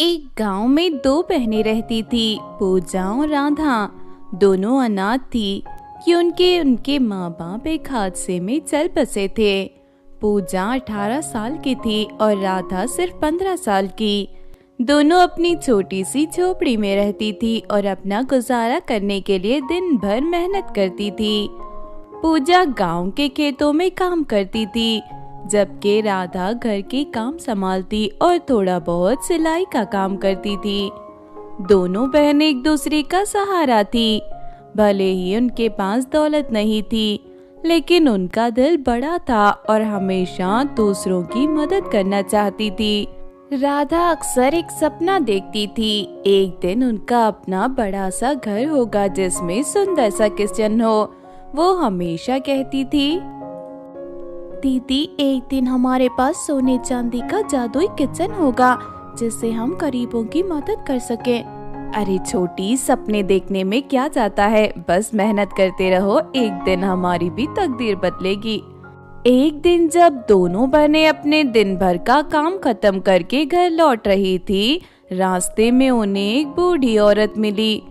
एक गांव में दो बहनें रहती थी, पूजा और राधा। दोनों अनाथ थी कि उनके माँ बाप एक हादसे में चल बसे थे। पूजा 18 साल की थी और राधा सिर्फ 15 साल की। दोनों अपनी छोटी सी झोपड़ी में रहती थी और अपना गुजारा करने के लिए दिन भर मेहनत करती थी। पूजा गांव के खेतों में काम करती थी, जबकि राधा घर के काम संभालती और थोड़ा बहुत सिलाई का काम करती थी। दोनों बहनें एक दूसरे का सहारा थी। भले ही उनके पास दौलत नहीं थी, लेकिन उनका दिल बड़ा था और हमेशा दूसरों की मदद करना चाहती थी। राधा अक्सर एक सपना देखती थी, एक दिन उनका अपना बड़ा सा घर होगा जिसमें सुंदर सा किचन हो। वो हमेशा कहती थी, दीदी एक दिन हमारे पास सोने चांदी का जादुई किचन होगा जिससे हम गरीबों की मदद कर सके। अरे छोटी, सपने देखने में क्या जाता है, बस मेहनत करते रहो, एक दिन हमारी भी तकदीर बदलेगी। एक दिन जब दोनों बहनें अपने दिन भर का काम खत्म करके घर लौट रही थी, रास्ते में उन्हें एक बूढ़ी औरत मिली।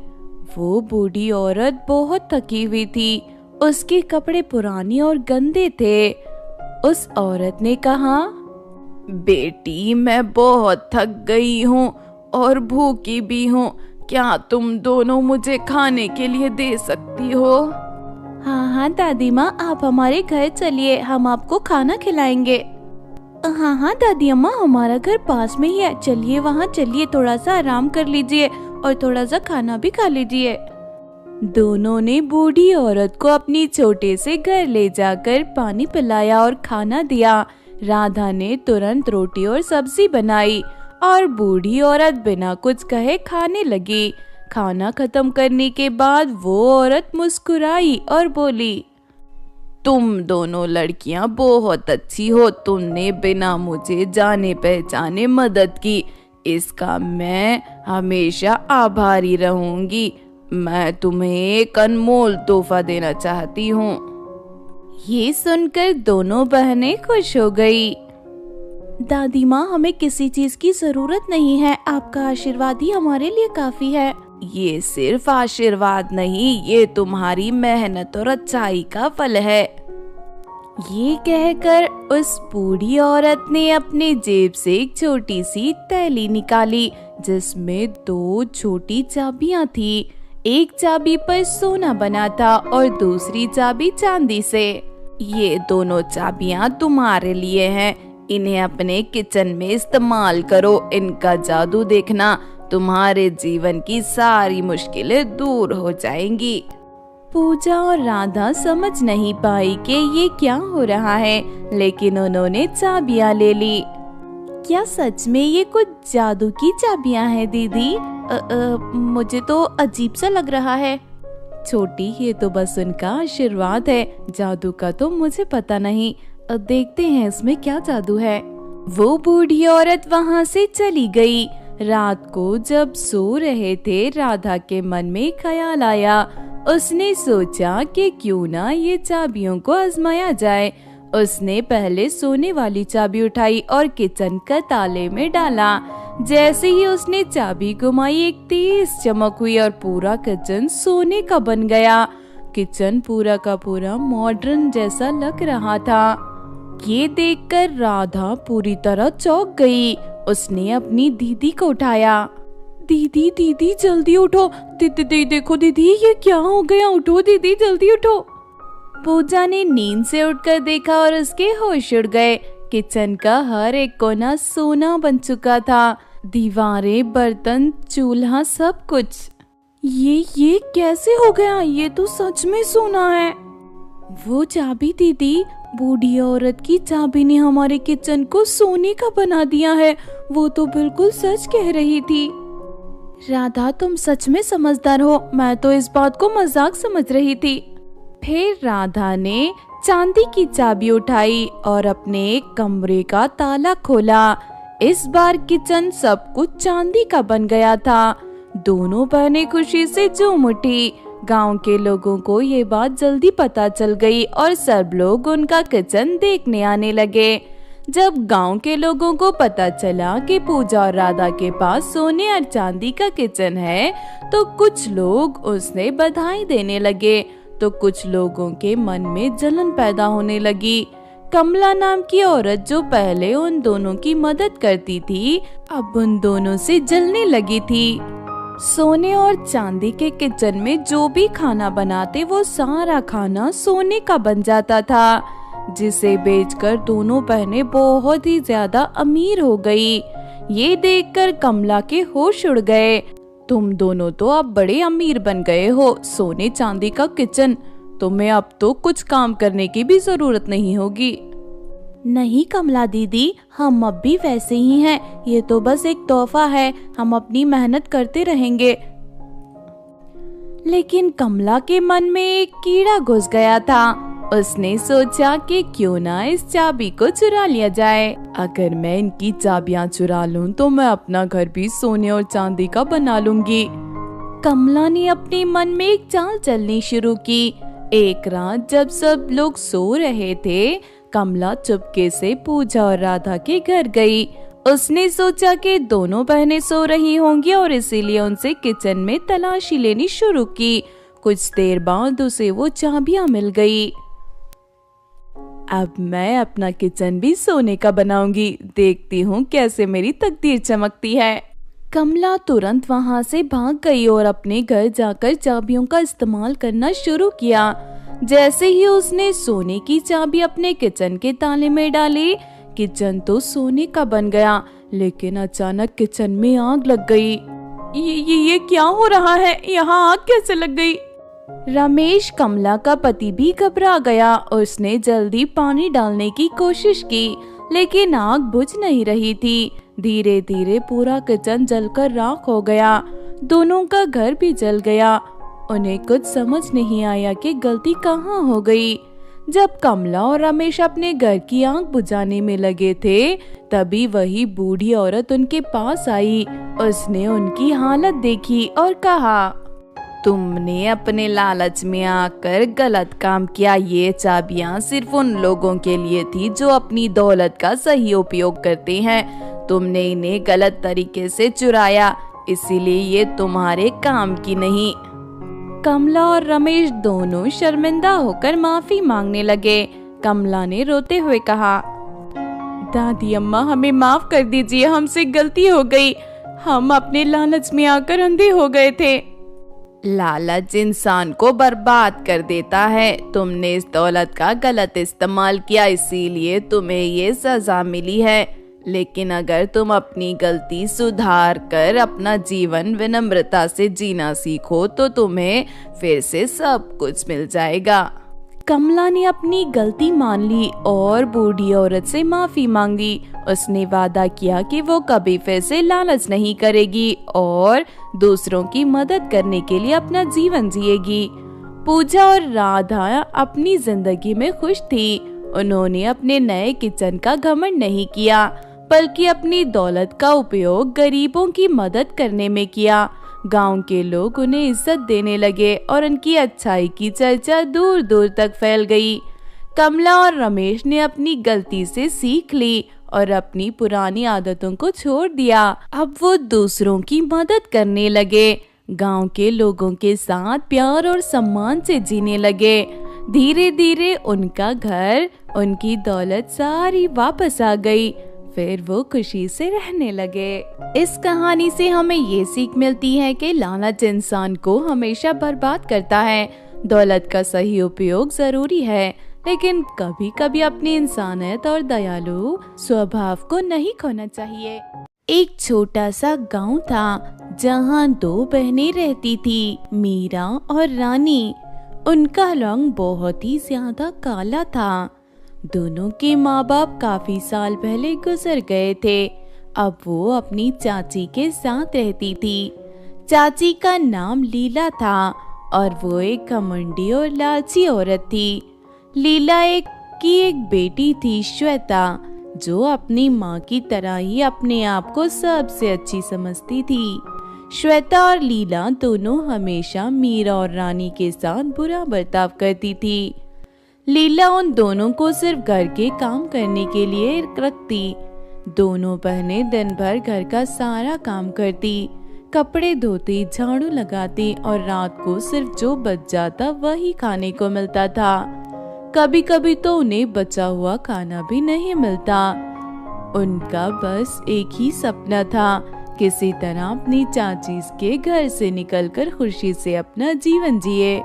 वो बूढ़ी औरत बहुत थकी हुई थी, उसके कपड़े पुराने और गंदे थे। उस औरत ने कहा, बेटी मैं बहुत थक गई हूँ और भूखी भी हूँ, क्या तुम दोनों मुझे खाने के लिए दे सकती हो? हाँ हाँ दादी माँ, आप हमारे घर चलिए, हम आपको खाना खिलाएंगे। हाँ हाँ दादी अम्मा, हमारा घर पास में ही है, चलिए वहाँ चलिए, थोड़ा सा आराम कर लीजिए और थोड़ा सा खाना भी खा लीजिए। दोनों ने बूढ़ी औरत को अपनी छोटे से घर ले जाकर पानी पिलाया और खाना दिया। राधा ने तुरंत रोटी और सब्जी बनाई और बूढ़ी औरत बिना कुछ कहे खाने लगी। खाना खत्म करने के बाद वो औरत मुस्कुराई और बोली, तुम दोनों लड़कियां बहुत अच्छी हो, तुमने बिना मुझे जाने पहचाने मदद की, इसका मैं हमेशा आभारी रहूंगी। मैं तुम्हें एक अनमोल तोहफा देना चाहती हूँ। ये सुनकर दोनों बहनें खुश हो गई। दादी माँ, हमें किसी चीज की जरूरत नहीं है, आपका आशीर्वाद ही हमारे लिए काफी है। ये सिर्फ आशीर्वाद नहीं, ये तुम्हारी मेहनत और अच्छाई का फल है। ये कहकर उस बूढ़ी औरत ने अपने जेब से एक छोटी सी थैली निकाली जिसमें 2 छोटी चाबियां थी। एक चाबी पर सोना बना था और दूसरी चाबी चांदी से। ये दोनों चाबियां तुम्हारे लिए हैं, इन्हें अपने किचन में इस्तेमाल करो, इनका जादू देखना, तुम्हारे जीवन की सारी मुश्किलें दूर हो जाएंगी। पूजा और राधा समझ नहीं पाई कि ये क्या हो रहा है, लेकिन उन्होंने चाबियां ले ली। क्या सच में ये कुछ जादू की चाबियां हैं दीदी? मुझे तो अजीब सा लग रहा है। छोटी, ये तो बस उनका आशीर्वाद है, जादू का तो मुझे पता नहीं, देखते हैं इसमें क्या जादू है। वो बूढ़ी औरत वहाँ से चली गई। रात को जब सो रहे थे, राधा के मन में ख्याल आया। उसने सोचा कि क्यों ना ये चाबियों को आजमाया जाए। उसने पहले सोने वाली चाबी उठाई और किचन का ताले में डाला। जैसे ही उसने चाबी घुमाई, एक तेज चमक हुई और पूरा किचन सोने का बन गया। किचन पूरा का पूरा मॉडर्न जैसा लग रहा था। ये देखकर राधा पूरी तरह चौंक गई। उसने अपनी दीदी को उठाया। दीदी दीदी जल्दी उठो, दीदी देखो दीदी, ये क्या हो गया, उठो दीदी जल्दी उठो। पूजा ने नींद से उठकर देखा और उसके होश उड़ गए। किचन का हर एक कोना सोना बन चुका था, दीवारें, बर्तन, चूल्हा, सब कुछ। ये कैसे हो गया? ये तो सच में सोना है। वो चाबी दीदी, बूढ़ी औरत की चाबी ने हमारे किचन को सोने का बना दिया है, वो तो बिल्कुल सच कह रही थी। राधा, तुम सच में समझदार हो, मैं तो इस बात को मजाक समझ रही थी। फिर राधा ने चांदी की चाबी उठाई और अपने एक कमरे का ताला खोला। इस बार किचन सब कुछ चांदी का बन गया था। दोनों बहनें खुशी से झूम उठी। गांव के लोगों को ये बात जल्दी पता चल गई और सब लोग उनका किचन देखने आने लगे। जब गांव के लोगों को पता चला कि पूजा और राधा के पास सोने और चांदी का किचन है, तो कुछ लोग उसने बधाई देने लगे, तो कुछ लोगों के मन में जलन पैदा होने लगी। कमला नाम की औरत जो पहले उन दोनों की मदद करती थी, अब उन दोनों से जलने लगी थी। सोने और चांदी के किचन में जो भी खाना बनाते वो सारा खाना सोने का बन जाता था, जिसे बेचकर दोनों बहनें बहुत ही ज्यादा अमीर हो गई। ये देखकर कमला के होश उड़ गए। तुम दोनों तो अब बड़े अमीर बन गए हो, सोने चांदी का किचन, तुम्हें अब तो कुछ काम करने की भी जरूरत नहीं होगी। नहीं कमला दीदी, हम अब भी वैसे ही हैं, ये तो बस एक तोहफा है, हम अपनी मेहनत करते रहेंगे। लेकिन कमला के मन में एक कीड़ा घुस गया था। उसने सोचा कि क्यों ना इस चाबी को चुरा लिया जाए। अगर मैं इनकी चाबियां चुरा लूं तो मैं अपना घर भी सोने और चांदी का बना लूंगी। कमला ने अपने मन में एक चाल चलनी शुरू की। एक रात जब सब लोग सो रहे थे, कमला चुपके से पूजा और राधा के घर गई। उसने सोचा कि दोनों बहनें सो रही होंगी और इसीलिए उनसे किचन में तलाशी लेनी शुरू की। कुछ देर बाद उसे वो चाबियां मिल गई। अब मैं अपना किचन भी सोने का बनाऊंगी, देखती हूँ कैसे मेरी तकदीर चमकती है। कमला तुरंत वहाँ से भाग गई और अपने घर जाकर चाबियों का इस्तेमाल करना शुरू किया। जैसे ही उसने सोने की चाबी अपने किचन के ताले में डाली, किचन तो सोने का बन गया, लेकिन अचानक किचन में आग लग गई। ये क्या हो रहा है? यहाँ आग कैसे लग गई? रमेश, कमला का पति, भी घबरा गया। उसने जल्दी पानी डालने की कोशिश की, लेकिन आग बुझ नहीं रही थी। धीरे धीरे पूरा किचन जलकर राख हो गया। दोनों का घर भी जल गया। उन्हें कुछ समझ नहीं आया कि गलती कहाँ हो गई। जब कमला और रमेश अपने घर की आग बुझाने में लगे थे, तभी वही बूढ़ी औरत उनके पास आई। उसने उनकी हालत देखी और कहा, तुमने अपने लालच में आकर गलत काम किया। ये चाबियां सिर्फ उन लोगों के लिए थी जो अपनी दौलत का सही उपयोग करते हैं। तुमने इन्हें गलत तरीके से चुराया, इसीलिए ये तुम्हारे काम की नहीं। कमला और रमेश दोनों शर्मिंदा होकर माफी मांगने लगे। कमला ने रोते हुए कहा, दादी अम्मा, हमें माफ कर दीजिए, हमसे गलती हो गई। हम अपने लालच में आकर अंधे हो गए थे। लालच इंसान को बर्बाद कर देता है। तुमने इस दौलत का गलत इस्तेमाल किया, इसीलिए तुम्हें ये सजा मिली है। लेकिन अगर तुम अपनी गलती सुधार कर अपना जीवन विनम्रता से जीना सीखो तो तुम्हें फिर से सब कुछ मिल जाएगा। कमला ने अपनी गलती मान ली और बूढ़ी औरत से माफी मांगी। उसने वादा किया कि वो कभी फिर से लालच नहीं करेगी और दूसरों की मदद करने के लिए अपना जीवन जिएगी। पूजा और राधा अपनी जिंदगी में खुश थी। उन्होंने अपने नए किचन का घमंड नहीं किया, बल्कि अपनी दौलत का उपयोग गरीबों की मदद करने में किया। गांव के लोग उन्हें इज्जत देने लगे और उनकी अच्छाई की चर्चा दूर दूर तक फैल गई। कमला और रमेश ने अपनी गलती से सीख ली और अपनी पुरानी आदतों को छोड़ दिया। अब वो दूसरों की मदद करने लगे, गांव के लोगों के साथ प्यार और सम्मान से जीने लगे। धीरे धीरे उनका घर, उनकी दौलत सारी वापस आ गई। फिर वो खुशी से रहने लगे। इस कहानी से हमें ये सीख मिलती है कि लालच इंसान को हमेशा बर्बाद करता है। दौलत का सही उपयोग जरूरी है, लेकिन कभी कभी अपनी इंसानियत और दयालु स्वभाव को नहीं खोना चाहिए। एक छोटा सा गांव था जहां दो बहनें रहती थी, मीरा और रानी। उनका रंग बहुत ही ज्यादा काला था। दोनों के माँ बाप काफी साल पहले गुजर गए थे। अब वो अपनी चाची के साथ रहती थी। चाची का नाम लीला था और वो एक घमंडी और लालची औरत थी। लीला की एक बेटी थी, श्वेता, जो अपनी माँ की तरह ही अपने आप को सबसे अच्छी समझती थी। श्वेता और लीला दोनों हमेशा मीरा और रानी के साथ बुरा बर्ताव करती थी। लीला उन दोनों को सिर्फ घर के काम करने के लिए रखती। दोनों बहनें दिन भर घर का सारा काम करती, कपड़े धोती, झाड़ू लगाती और रात को सिर्फ जो बच जाता वही खाने को मिलता था। कभी कभी तो उन्हें बचा हुआ खाना भी नहीं मिलता। उनका बस एक ही सपना था, किसी तरह अपनी चाची के घर से निकलकर खुशी से अपना जीवन जिए।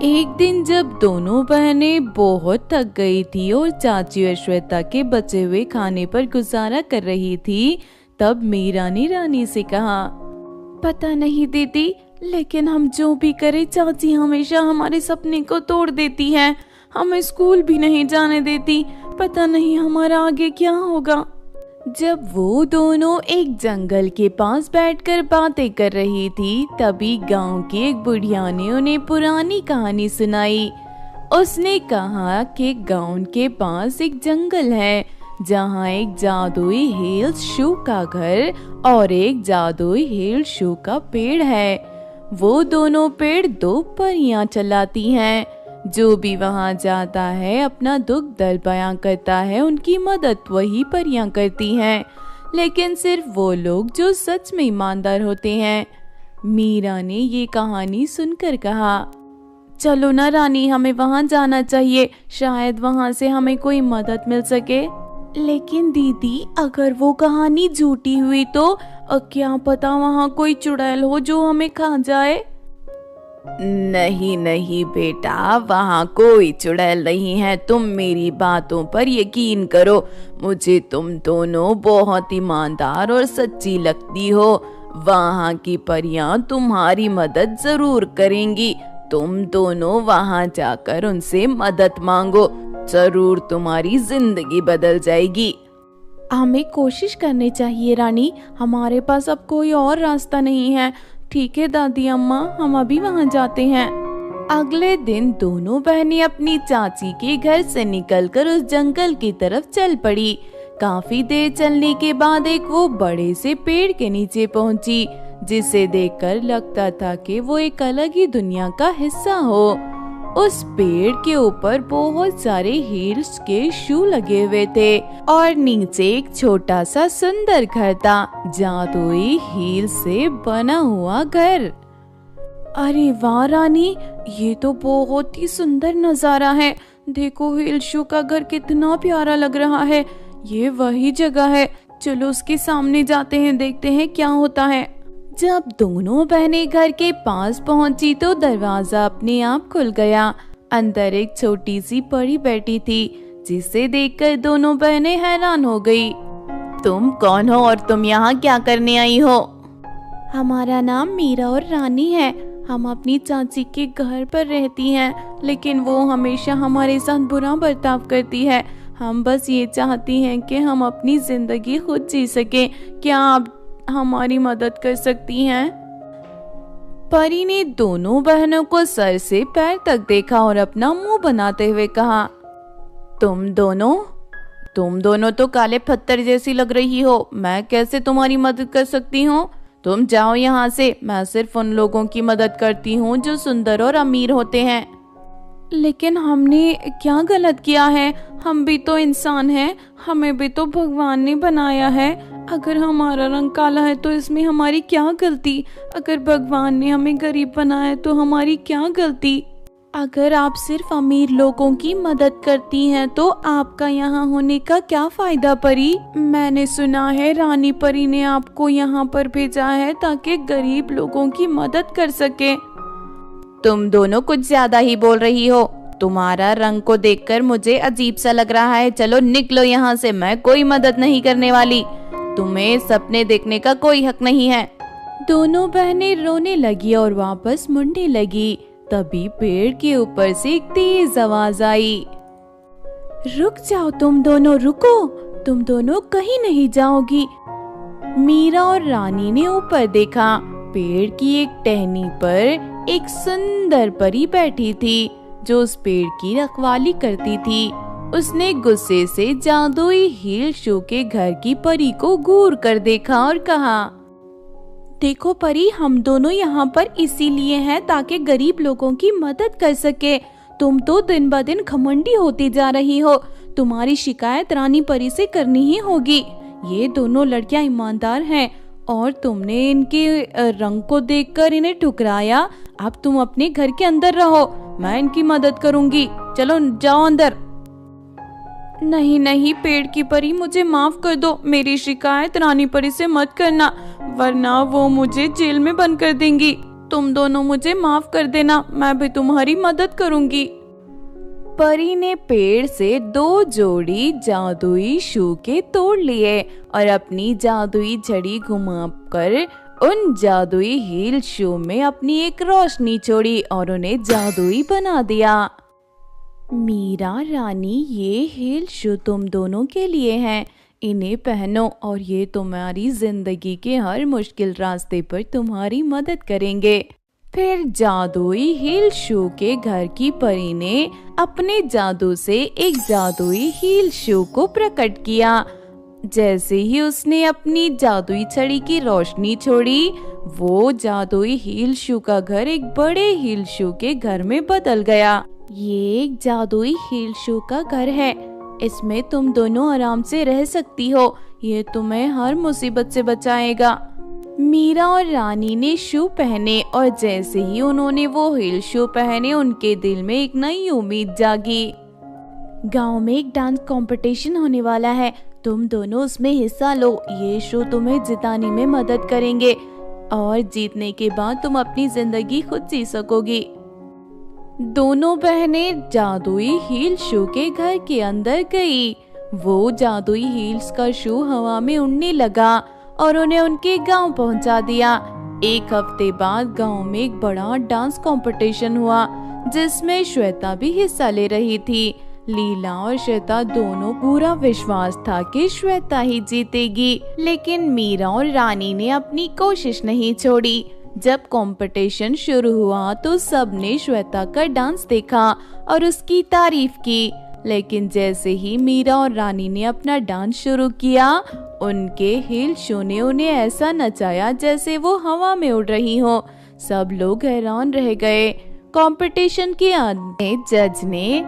एक दिन जब दोनों बहनें बहुत थक गई थी और चाची और श्वेता के बचे हुए खाने पर गुजारा कर रही थी, तब मीरा ने रानी से कहा, पता नहीं दीदी, लेकिन हम जो भी करें चाची हमेशा हमारे सपने को तोड़ देती है। हमें स्कूल भी नहीं जाने देती। पता नहीं हमारा आगे क्या होगा। जब वो दोनों एक जंगल के पास बैठकर बातें कर रही थी, तभी गांव की एक बुढ़िया ने उन्हें पुरानी कहानी सुनाई। उसने कहा कि गांव के पास एक जंगल है जहाँ एक जादुई हेल शू का घर और एक जादुई हेल शू का पेड़ है। वो दोनों पेड़ दो परियां चलाती हैं। जो भी वहां जाता है अपना दुख दर्द बयां करता है, उनकी मदद वही परियां करती हैं, लेकिन सिर्फ वो लोग जो सच में ईमानदार होते हैं। मीरा ने ये कहानी सुनकर कहा, चलो ना रानी, हमें वहां जाना चाहिए, शायद वहां से हमें कोई मदद मिल सके। लेकिन दीदी, अगर वो कहानी झूठी हुई तो क्या पता वहां कोई चुड़ैल हो जो हमें खा जाए। नहीं नहीं बेटा, वहाँ कोई चुड़ैल नहीं है। तुम मेरी बातों पर यकीन करो। मुझे तुम दोनों बहुत ईमानदार और सच्ची लगती हो। वहाँ की परियां तुम्हारी मदद जरूर करेंगी। तुम दोनों वहाँ जाकर उनसे मदद मांगो, जरूर तुम्हारी जिंदगी बदल जाएगी। हमें कोशिश करनी चाहिए रानी, हमारे पास अब कोई और रास्ता नहीं है। ठीक है दादी अम्मा, हम अभी वहाँ जाते हैं। अगले दिन दोनों बहनें अपनी चाची के घर से निकलकर उस जंगल की तरफ चल पड़ी। काफी देर चलने के बाद एक वो बड़े से पेड़ के नीचे पहुंची, जिसे देखकर लगता था कि वो एक अलग ही दुनिया का हिस्सा हो। उस पेड़ के ऊपर बहुत सारे हील्स के शू लगे हुए थे और नीचे एक छोटा सा सुंदर घर था, जादुई हील से बना हुआ घर। अरे वाह रानी, ये तो बहुत ही सुंदर नजारा है। देखो हील शू का घर कितना प्यारा लग रहा है। ये वही जगह है, चलो उसके सामने जाते हैं, देखते हैं क्या होता है। जब दोनों बहनें घर के पास पहुंची तो दरवाजा अपने आप खुल गया। अंदर एक छोटी सी परी बैठी थी, जिसे देखकर दोनों बहनें हैरान हो गई। तुम कौन हो और तुम यहाँ क्या करने आई हो? हमारा नाम मीरा और रानी है। हम अपनी चाची के घर पर रहती हैं, लेकिन वो हमेशा हमारे साथ बुरा बर्ताव करती है। हम बस ये चाहती हैं कि हम अपनी जिंदगी खुद जी सकें। क्या आप हमारी मदद कर सकती हैं? परी ने दोनों बहनों को सर से पैर तक देखा और अपना मुंह बनाते हुए कहा, तुम दोनों तो काले पत्थर जैसी लग रही हो। मैं कैसे तुम्हारी मदद कर सकती हूँ? तुम जाओ यहाँ से। मैं सिर्फ उन लोगों की मदद करती हूँ जो सुंदर और अमीर होते हैं। लेकिन हमने क्या गलत किया है? हम भी तो इंसान हैं, हमें भी तो भगवान ने बनाया है। अगर हमारा रंग काला है तो इसमें हमारी क्या गलती? अगर भगवान ने हमें गरीब बनाया तो हमारी क्या गलती? अगर आप सिर्फ अमीर लोगों की मदद करती हैं तो आपका यहाँ होने का क्या फायदा परी? मैंने सुना है रानी परी ने आपको यहाँ पर भेजा है ताकि गरीब लोगों की मदद कर सके। तुम दोनों कुछ ज्यादा ही बोल रही हो। तुम्हारा रंग को देखकर मुझे अजीब सा लग रहा है। चलो निकलो यहाँ से, मैं कोई मदद नहीं करने वाली। तुम्हें सपने देखने का कोई हक नहीं है। दोनों बहनें रोने लगी और वापस मुड़ने लगी। तभी पेड़ के ऊपर से एक तेज आवाज आई, रुक जाओ तुम दोनों, रुको, तुम दोनों कहीं नहीं जाओगी। मीरा और रानी ने ऊपर देखा। पेड़ की एक टहनी पर एक सुंदर परी बैठी थी जो उस पेड़ की रखवाली करती थी। उसने गुस्से से जादुई हील शू के घर की परी को घूर कर देखा और कहा, देखो परी, हम दोनों यहाँ पर इसीलिए हैं ताकि गरीब लोगों की मदद कर सके। तुम तो दिन ब दिन घमंडी होती जा रही हो। तुम्हारी शिकायत रानी परी से करनी ही होगी। ये दोनों लड़कियां ईमानदार हैं और तुमने इनके रंग को देखकर इन्हें ठुकराया। अब तुम अपने घर के अंदर रहो, मैं इनकी मदद करूंगी। चलो जाओ अंदर। नहीं नहीं पेड़ की परी, मुझे माफ कर दो। मेरी शिकायत रानी परी से मत करना, वरना वो मुझे जेल में बंद कर देंगी। तुम दोनों मुझे माफ कर देना, मैं भी तुम्हारी मदद करूंगी। परी ने पेड़ से 2 जोड़ी जादुई शू के तोड़ लिए और अपनी जादुई छड़ी घुमाकर उन जादुई हील शू में अपनी एक रोशनी छोड़ी और उन्हें जादुई बना दिया। मीरा रानी, ये हील शू तुम दोनों के लिए हैं। इन्हें पहनो और ये तुम्हारी जिंदगी के हर मुश्किल रास्ते पर तुम्हारी मदद करेंगे। फिर जादुई हील शू के घर की परी ने अपने जादू से एक जादुई हील शू को प्रकट किया। जैसे ही उसने अपनी जादुई छड़ी की रोशनी छोड़ी, वो जादुई हील शू का घर एक बड़े हील शू के घर में बदल गया। ये एक जादुई हील शू का घर है, इसमें तुम दोनों आराम से रह सकती हो। ये तुम्हें हर मुसीबत से बचाएगा। मीरा और रानी ने शू पहने और जैसे ही उन्होंने वो हील शू पहने, उनके दिल में एक नई उम्मीद जागी। गांव में एक डांस कंपटीशन होने वाला है, तुम दोनों उसमें हिस्सा लो। ये शो तुम्हें जिताने में मदद करेंगे और जीतने के बाद तुम अपनी जिंदगी खुद जी सकोगी। दोनों बहनें जादुई हील शू के घर के अंदर गई। वो जादुई हील्स का शू हवा में उड़ने लगा और उन्हें उनके गांव पहुंचा दिया। एक हफ्ते बाद गांव में एक बड़ा डांस कंपटीशन हुआ, जिसमें श्वेता भी हिस्सा ले रही थी। लीला और श्वेता दोनों पूरा विश्वास था कि श्वेता ही जीतेगी, लेकिन मीरा और रानी ने अपनी कोशिश नहीं छोड़ी। जब कंपटीशन शुरू हुआ तो सबने श्वेता का डांस देखा और उसकी तारीफ की, लेकिन जैसे ही मीरा और रानी ने अपना डांस शुरू किया, उनके हील शू ने उन्हें ऐसा नचाया जैसे वो हवा में उड़ रही हो। सब लोग हैरान रह गए। कंपटीशन के अंत में जज ने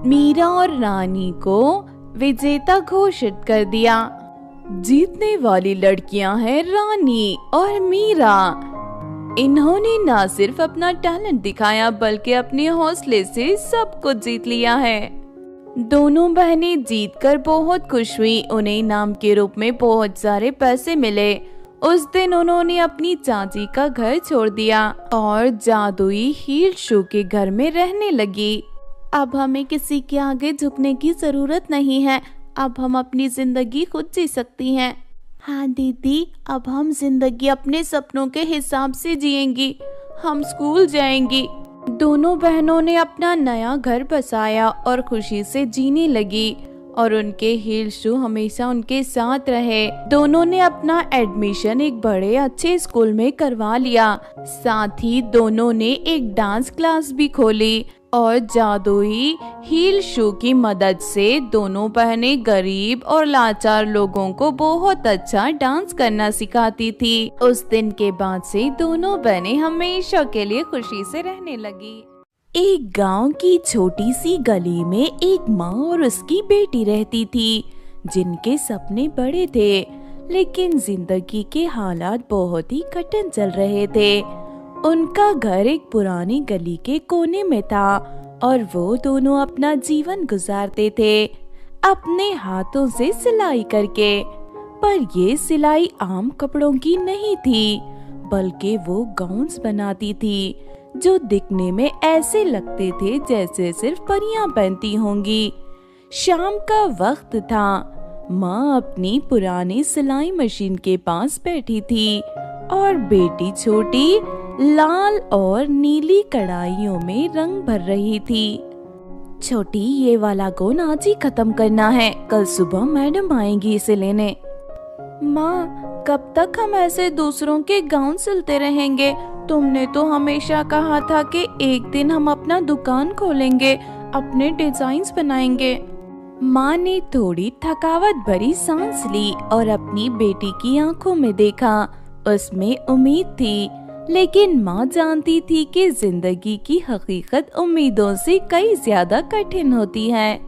मीरा और रानी को विजेता घोषित कर दिया। जीतने वाली लड़कियां हैं रानी और मीरा। इन्होंने न सिर्फ अपना टैलेंट दिखाया, बल्कि अपने हौसले से सब कुछ जीत लिया है। दोनों बहनें जीतकर बहुत खुश हुई। उन्हें इनाम के रूप में बहुत सारे पैसे मिले। उस दिन उन्होंने अपनी चाची का घर छोड़ दिया और जादुई हील शू के घर में रहने लगी। अब हमें किसी के आगे झुकने की जरूरत नहीं है। अब हम अपनी जिंदगी खुद जी सकती हैं। हाँ दीदी, अब हम जिंदगी अपने सपनों के हिसाब से जिएंगी। हम स्कूल जाएंगी। दोनों बहनों ने अपना नया घर बसाया और खुशी से जीने लगी और उनके हील शू हमेशा उनके साथ रहे। दोनों ने अपना एडमिशन एक बड़े अच्छे स्कूल में करवा लिया। साथ ही दोनों ने एक डांस क्लास भी खोली और जादुई हील शू की मदद से दोनों बहनें गरीब और लाचार लोगों को बहुत अच्छा डांस करना सिखाती थी। उस दिन के बाद से दोनों बहनें हमेशा के लिए खुशी से रहने लगी। एक गांव की छोटी सी गली में एक माँ और उसकी बेटी रहती थी, जिनके सपने बड़े थे, लेकिन जिंदगी के हालात बहुत ही कठिन चल रहे थे। उनका घर एक पुरानी गली के कोने में था और वो दोनों अपना जीवन गुजारते थे अपने हाथों से सिलाई करके। पर ये सिलाई आम कपड़ों की नहीं थी, बल्कि वो गाउन्स बनाती थी, जो दिखने में ऐसे लगते थे जैसे सिर्फ परियां पहनती होंगी। शाम का वक्त था। माँ अपनी पुरानी सिलाई मशीन के पास बैठी थी और बेटी छोटी लाल और नीली कढ़ाइयों में रंग भर रही थी। छोटी, ये वाला गोन आज ही खत्म करना है, कल सुबह मैडम आएंगी इसे लेने। माँ, कब तक हम ऐसे दूसरों के गाउन सिलते रहेंगे? तुमने तो हमेशा कहा था कि एक दिन हम अपना दुकान खोलेंगे, अपने डिजाइन्स बनाएंगे। माँ ने थोड़ी थकावट भरी सांस ली और अपनी बेटी की आंखों में देखा। उसमें उम्मीद थी, लेकिन माँ जानती थी कि जिंदगी की हकीकत उम्मीदों से कई ज्यादा कठिन होती है।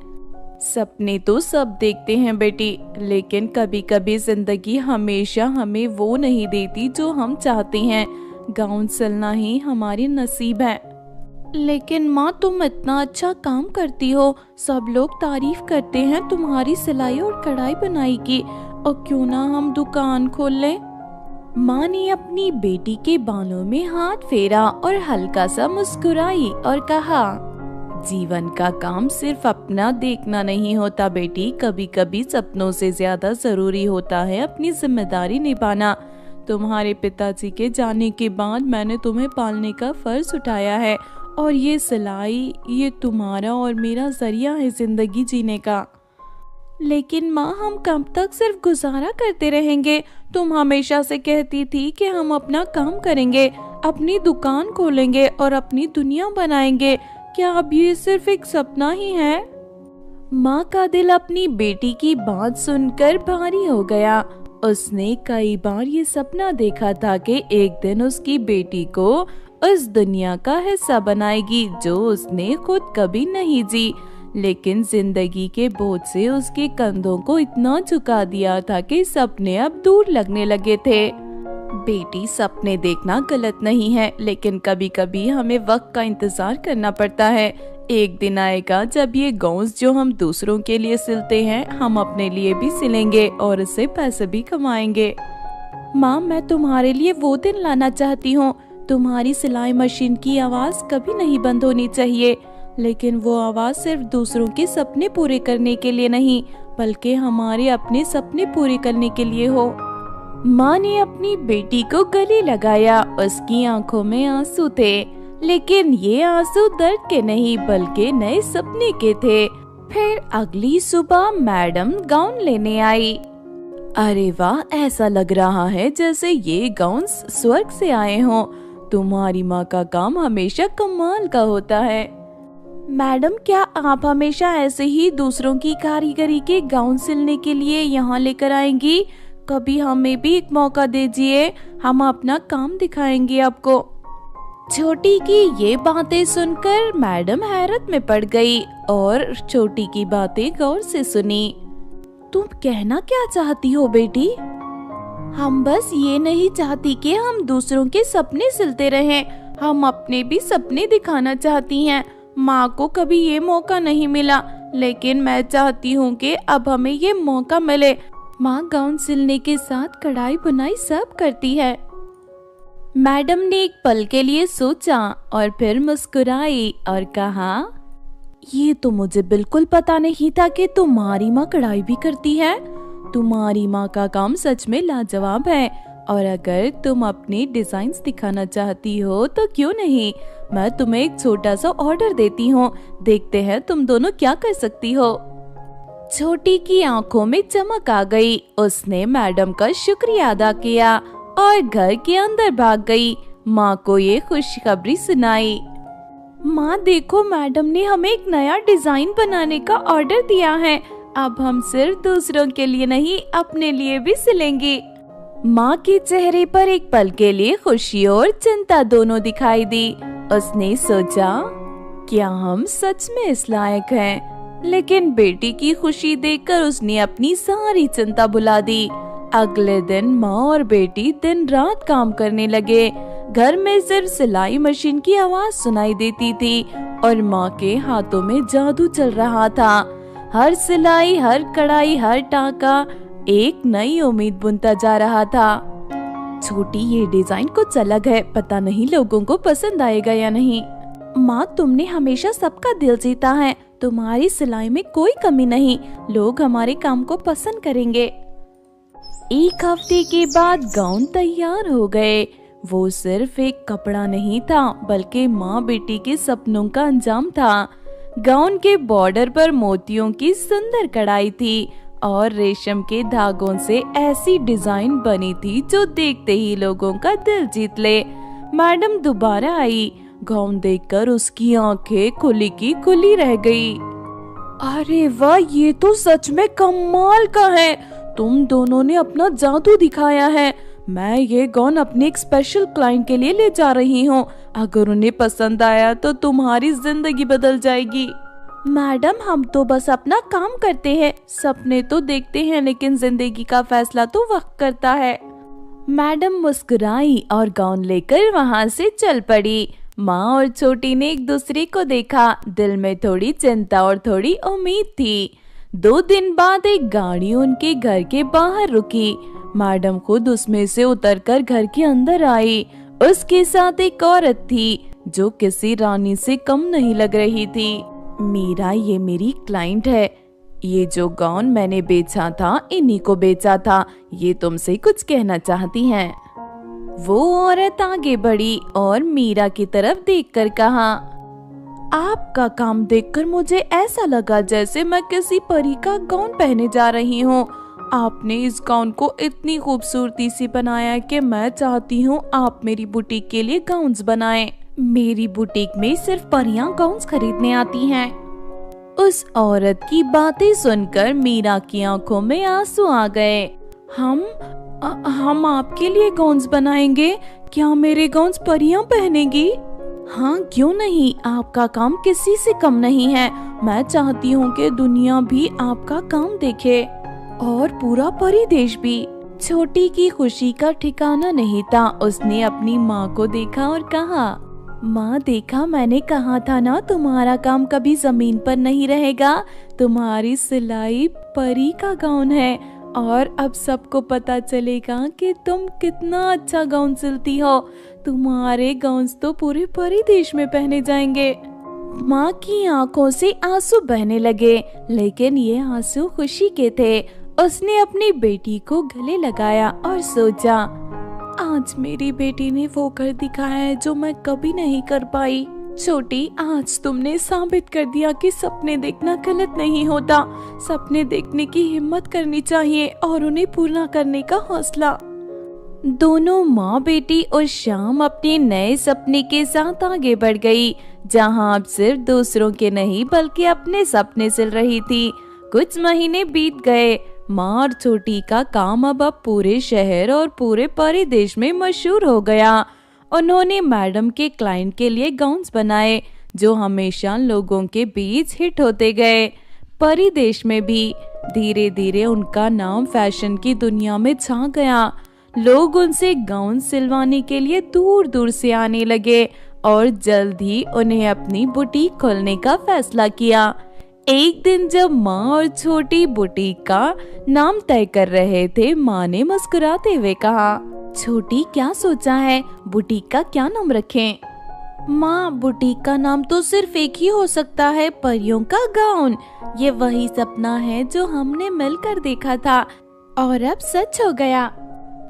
सपने तो सब देखते हैं बेटी, लेकिन कभी कभी जिंदगी हमेशा हमें वो नहीं देती जो हम चाहते हैं। गाउन सिलना ही हमारी नसीब है। लेकिन माँ, तुम इतना अच्छा काम करती हो, सब लोग तारीफ करते हैं तुम्हारी सिलाई और कढ़ाई बुनाई की, और क्यों ना हम दुकान खोल लें। माँ ने अपनी बेटी के बालों में हाथ फेरा और हल्का सा मुस्कुराई और कहा, जीवन का काम सिर्फ अपना देखना नहीं होता बेटी, कभी कभी सपनों से ज्यादा जरूरी होता है अपनी जिम्मेदारी निभाना। तुम्हारे पिताजी के जाने के बाद मैंने तुम्हें पालने का फर्ज उठाया है, और ये सिलाई, ये तुम्हारा और मेरा जरिया है जिंदगी जीने का। लेकिन माँ, हम कब तक सिर्फ गुजारा करते रहेंगे? तुम हमेशा से कहती थी कि हम अपना काम करेंगे, अपनी दुकान खोलेंगे और अपनी दुनिया बनाएंगे। क्या अब ये सिर्फ एक सपना ही है? माँ का दिल अपनी बेटी की बात सुनकर भारी हो गया। उसने कई बार ये सपना देखा था कि एक दिन उसकी बेटी को उस दुनिया का हिस्सा बनाएगी जो उसने खुद कभी नहीं जी। लेकिन जिंदगी के बोझ से उसके कंधों को इतना झुका दिया था कि सपने अब दूर लगने लगे थे। बेटी, सपने देखना गलत नहीं है, लेकिन कभी कभी हमें वक्त का इंतजार करना पड़ता है। एक दिन आएगा जब ये गाउन्स जो हम दूसरों के लिए सिलते हैं, हम अपने लिए भी सिलेंगे और इससे पैसे भी कमाएंगे। माँ, मैं तुम्हारे लिए वो दिन लाना चाहती हूँ। तुम्हारी सिलाई मशीन की आवाज कभी नहीं बंद होनी चाहिए, लेकिन वो आवाज सिर्फ दूसरों के सपने पूरे करने के लिए नहीं, बल्कि हमारे अपने सपने पूरे करने के लिए हो। माँ ने अपनी बेटी को गले लगाया। उसकी आंखों में आंसू थे, लेकिन ये आंसू दर्द के नहीं बल्कि नए सपने के थे। फिर अगली सुबह मैडम गाउन लेने आई। अरे वाह, ऐसा लग रहा है जैसे ये गाउन स्वर्ग से आए हों। तुम्हारी माँ का काम हमेशा कमाल का होता है। मैडम, क्या आप हमेशा ऐसे ही दूसरों की कारीगरी के गाउन सिलने के लिए यहाँ लेकर आएंगी? कभी हमें भी एक मौका दीजिए, हम अपना काम दिखाएंगे आपको। छोटी की ये बातें सुनकर मैडम हैरत में पड़ गई और छोटी की बातें गौर से सुनी। तुम कहना क्या चाहती हो बेटी? हम बस ये नहीं चाहती कि हम दूसरों के सपने सिलते रहें, हम अपने भी सपने दिखाना चाहती हैं। माँ को कभी ये मौका नहीं मिला, लेकिन मैं चाहती हूँ कि अब हमें ये मौका मिले। माँ गाउन सिलने के साथ कढ़ाई बुनाई सब करती है। मैडम ने एक पल के लिए सोचा और फिर मुस्कुराई और कहा, ये तो मुझे बिल्कुल पता नहीं था कि तुम्हारी माँ कढ़ाई भी करती है। तुम्हारी माँ का काम सच में लाजवाब है, और अगर तुम अपने डिजाइन्स दिखाना चाहती हो तो क्यों नहीं, मैं तुम्हें एक छोटा सा ऑर्डर देती हूँ। देखते हैं तुम दोनों क्या कर सकती हो। छोटी की आंखों में चमक आ गई। उसने मैडम का शुक्रिया अदा किया और घर के अंदर भाग गई। माँ को ये खुशखबरी सुनाई। माँ देखो, मैडम ने हमें एक नया डिजाइन बनाने का ऑर्डर दिया है। अब हम सिर्फ दूसरों के लिए नहीं, अपने लिए भी सिलेंगे। माँ के चेहरे पर एक पल के लिए खुशी और चिंता दोनों दिखाई दी। उसने सोचा, क्या हम सच में इस लायक हैं? लेकिन बेटी की खुशी देखकर उसने अपनी सारी चिंता भुला दी। अगले दिन माँ और बेटी दिन रात काम करने लगे। घर में सिर्फ सिलाई मशीन की आवाज सुनाई देती थी और माँ के हाथों में जादू चल रहा था। हर सिलाई, हर कढ़ाई, हर टाका एक नई उम्मीद बुनता जा रहा था। छोटी, ये डिजाइन कुछ अलग है, पता नहीं लोगों को पसंद आएगा या नहीं। माँ, तुमने हमेशा सबका दिल जीता है, तुम्हारी सिलाई में कोई कमी नहीं, लोग हमारे काम को पसंद करेंगे। एक हफ्ते के बाद गाउन तैयार हो गए। वो सिर्फ एक कपड़ा नहीं था, बल्कि माँ बेटी के सपनों का अंजाम था। गाउन के बॉर्डर पर मोतियों की सुंदर कढ़ाई थी और रेशम के धागों से ऐसी डिजाइन बनी थी जो देखते ही लोगों का दिल जीत ले। मैडम दोबारा आई। गाउन देखकर उसकी आंखें खुली की खुली रह गई। अरे वाह, ये तो सच में कमाल का है। तुम दोनों ने अपना जादू दिखाया है। मैं ये गाउन अपने एक स्पेशल क्लाइंट के लिए ले जा रही हूँ। अगर उन्हें पसंद आया तो तुम्हारी जिंदगी बदल जाएगी। मैडम, हम तो बस अपना काम करते हैं, सपने तो देखते हैं, लेकिन जिंदगी का फैसला तो वक्त करता है। मैडम मुस्कुराई और गाउन लेकर वहाँ से चल पड़ी। माँ और छोटी ने एक दूसरे को देखा। दिल में थोड़ी चिंता और थोड़ी उम्मीद थी। 2 दिन बाद एक गाड़ी उनके घर के बाहर रुकी। मैडम खुद उसमें से उतरकर घर के अंदर आई। उसके साथ एक औरत थी जो किसी रानी से कम नहीं लग रही थी। मीरा, ये मेरी क्लाइंट है। ये जो गाउन मैंने बेचा था, इन्हीं को बेचा था। ये तुमसे कुछ कहना चाहती हैं। वो औरत आगे बढ़ी और मीरा की तरफ देखकर कहा, आपका काम देखकर मुझे ऐसा लगा जैसे मैं किसी परी का गाउन पहने जा रही हूँ। आपने इस गाउन को इतनी खूबसूरती से बनाया कि मैं चाहती हूँ आप मेरी बुटीक के लिए गाउन्स बनाएं। मेरी बुटीक में सिर्फ परियां गाउन्स खरीदने आती हैं। उस औरत की बातें सुनकर मीरा की आंखों में आंसू आ गए। हम आपके लिए गाउन्स बनाएंगे। क्या मेरे गाउन्स परियां पहनेगी? हाँ, क्यों नहीं, आपका काम किसी से कम नहीं है। मैं चाहती हूँ कि दुनिया भी आपका काम देखे और पूरा परी देश भी। छोटी की खुशी का ठिकाना नहीं था। उसने अपनी माँ को देखा और कहा, माँ, देखा, मैंने कहा था ना, तुम्हारा काम कभी जमीन पर नहीं रहेगा। तुम्हारी सिलाई परी का गाउन है और अब सबको पता चलेगा कि तुम कितना अच्छा गाउन सिलती हो। तुम्हारे गाउन्स तो पूरे परी देश में पहने जाएंगे। माँ की आंखों से आंसू बहने लगे, लेकिन ये आंसू खुशी के थे। उसने अपनी बेटी को गले लगाया और सोचा, आज मेरी बेटी ने वो कर दिखाया है जो मैं कभी नहीं कर पाई। छोटी, आज तुमने साबित कर दिया कि सपने देखना गलत नहीं होता। सपने देखने की हिम्मत करनी चाहिए और उन्हें पूरा करने का हौसला। दोनों माँ बेटी उस शाम अपने नए सपने के साथ आगे बढ़ गई, जहाँ अब सिर्फ दूसरों के नहीं बल्कि अपने सपने सिल रही थी। कुछ महीने बीत गए। माँ और छोटी का काम अब पूरे शहर और पूरे परिदेश में मशहूर हो गया। उन्होंने मैडम के क्लाइंट के लिए गाउन्स बनाए जो हमेशा लोगों के बीच हिट होते गए। परिदेश में भी धीरे धीरे उनका नाम फैशन की दुनिया में छा गया। लोग उनसे गाउन सिलवाने के लिए दूर दूर से आने लगे और जल्द ही उन्हें अपनी बुटीक खोलने का फैसला किया। एक दिन जब माँ और छोटी बुटीक का नाम तय कर रहे थे, माँ ने मुस्कुराते हुए कहा, छोटी, क्या सोचा है, बुटीक का क्या नाम रखें? माँ, बुटीक का नाम तो सिर्फ एक ही हो सकता है, परियों का गाउन। ये वही सपना है जो हमने मिलकर देखा था और अब सच हो गया।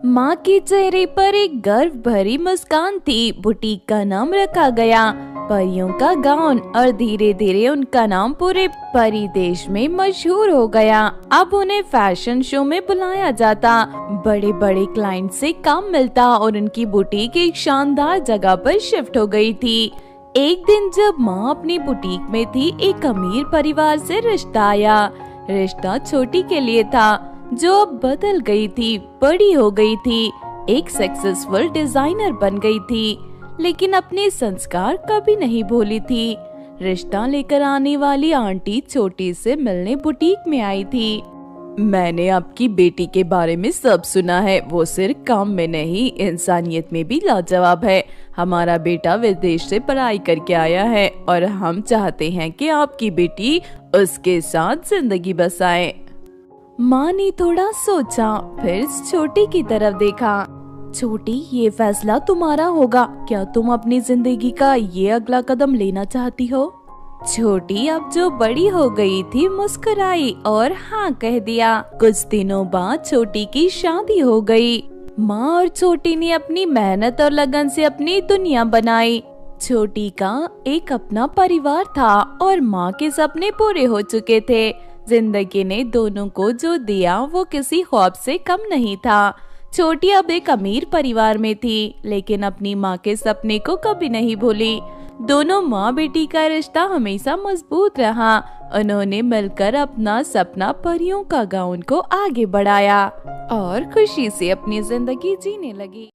माँ के चेहरे पर एक गर्व भरी मुस्कान थी। बुटीक का नाम रखा गया परियों का गाउन और धीरे धीरे उनका नाम पूरे परिदेश में मशहूर हो गया। अब उन्हें फैशन शो में बुलाया जाता, बड़े बड़े क्लाइंट से काम मिलता और उनकी बुटीक एक शानदार जगह पर शिफ्ट हो गई थी। एक दिन जब माँ अपनी बुटीक में थी, एक अमीर परिवार से रिश्ता आया। रिश्ता छोटी के लिए था, जो अब बदल गई थी, बड़ी हो गई थी, एक सक्सेसफुल डिजाइनर बन गई थी, लेकिन अपने संस्कार कभी नहीं भूली थी। रिश्ता लेकर आने वाली आंटी छोटी से मिलने बुटीक में आई थी। मैंने आपकी बेटी के बारे में सब सुना है। वो सिर्फ काम में नहीं, इंसानियत में भी लाजवाब है। हमारा बेटा विदेश से पढ़ाई करके आया है और हम चाहते हैं कि आपकी बेटी उसके साथ जिंदगी बसाए। माँ ने थोड़ा सोचा, फिर छोटी की तरफ देखा। छोटी, ये फैसला तुम्हारा होगा। क्या तुम अपनी जिंदगी का ये अगला कदम लेना चाहती हो? छोटी अब जो बड़ी हो गई थी, मुस्कुराई और हाँ कह दिया। कुछ दिनों बाद छोटी की शादी हो गई। माँ और छोटी ने अपनी मेहनत और लगन से अपनी दुनिया बनाई। छोटी का एक अपना परिवार था और माँ के सपने पूरे हो चुके थे। जिंदगी ने दोनों को जो दिया वो किसी ख्वाब से कम नहीं था। छोटी अब एक अमीर परिवार में थी, लेकिन अपनी माँ के सपने को कभी नहीं भूली। दोनों माँ बेटी का रिश्ता हमेशा मजबूत रहा। उन्होंने मिलकर अपना सपना परियों का गाँव को आगे बढ़ाया और खुशी से अपनी जिंदगी जीने लगी।